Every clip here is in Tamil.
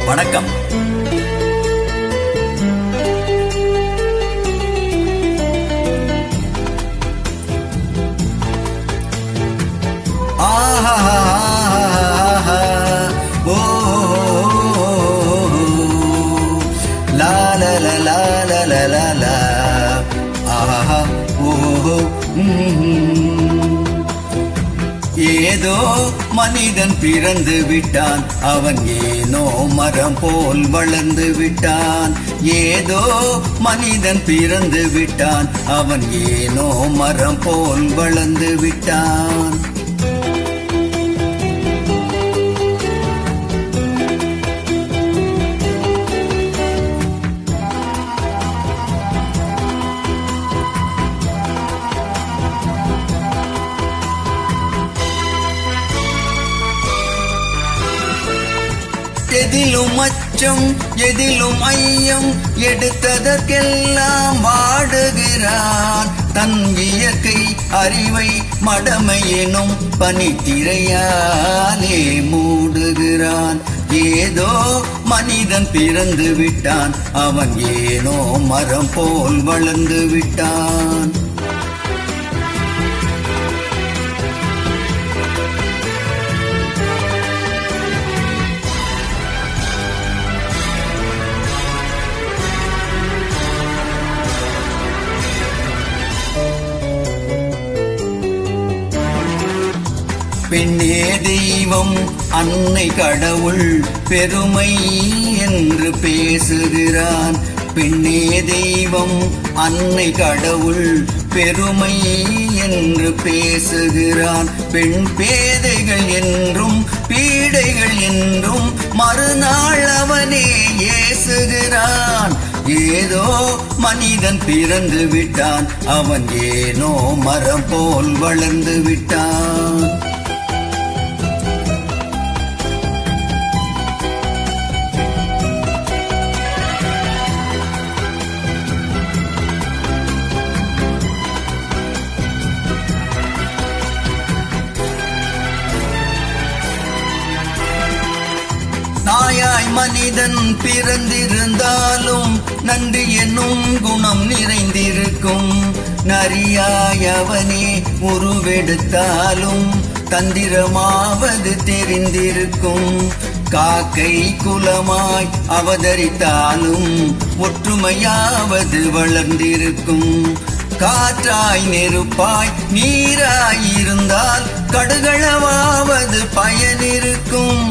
வணக்கம். ஏதோ மனிதன் பிறந்து விட்டான், அவன் ஏனோ மரம் போல் வளர்ந்து விட்டான். ஏதோ மனிதன் பிறந்து விட்டான், அவன் ஏனோ மரம் போல் வளர்ந்து விட்டான். எதிலும் அச்சம் எதிலும் ஐயம் எடுத்ததற்கெல்லாம் வாடுகிறான். தன் இயற்கை அறிவை மடமை எனும் பனித்திரையாலே மூடுகிறான். ஏதோ மனிதன் பிறந்து விட்டான், அவன் ஏனோ மரம் போல் வளர்ந்து விட்டான். பெண்ணே தெய்வம் அன்னை கடவுள் பெருமை என்று பேசுகிறான். பெண்ணே தெய்வம் அன்னை கடவுள் பெருமை என்று பேசுகிறான். பெண் பேதைகள் என்றும் பீடைகள் என்றும் மறுநாள் அவனே ஏசுகிறான். ஏதோ மனிதன் பிறந்து விட்டான், அவன் ஏனோ மரம் போல் வளர்ந்து விட்டான். நாயாய் மனிதன் பிறந்திருந்தாலும் நன்றி என்னும் குணம் நிறைந்திருக்கும். நரியாய் அவனே உருவெடுத்தாலும் தந்திரமாவது தெரிந்திருக்கும். காக்கை குலமாய் அவதரித்தாலும் ஒற்றுமையாவது வளர்ந்திருக்கும். காற்றாய் நெருப்பாய் நீராய் இருந்தால் கடுகளவாவது பயனிருக்கும்.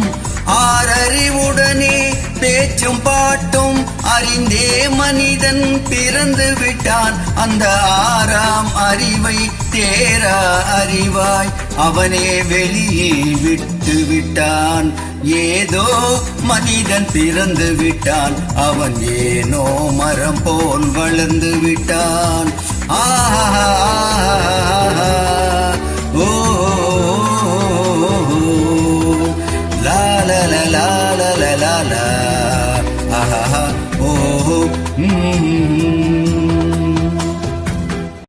ஆறறிவுடனே பேச்சும் பாட்டும் அறிந்தே மனிதன் பிறந்து விட்டான். அந்த ஆறாம் அறிவை தேரா அறிவாய் அவனே வெளியில் விட்டு விட்டான். ஏதோ மனிதன் பிறந்து விட்டான், அவன் ஏனோ மரம் போல் வளர்ந்து விட்டான். ஆஹா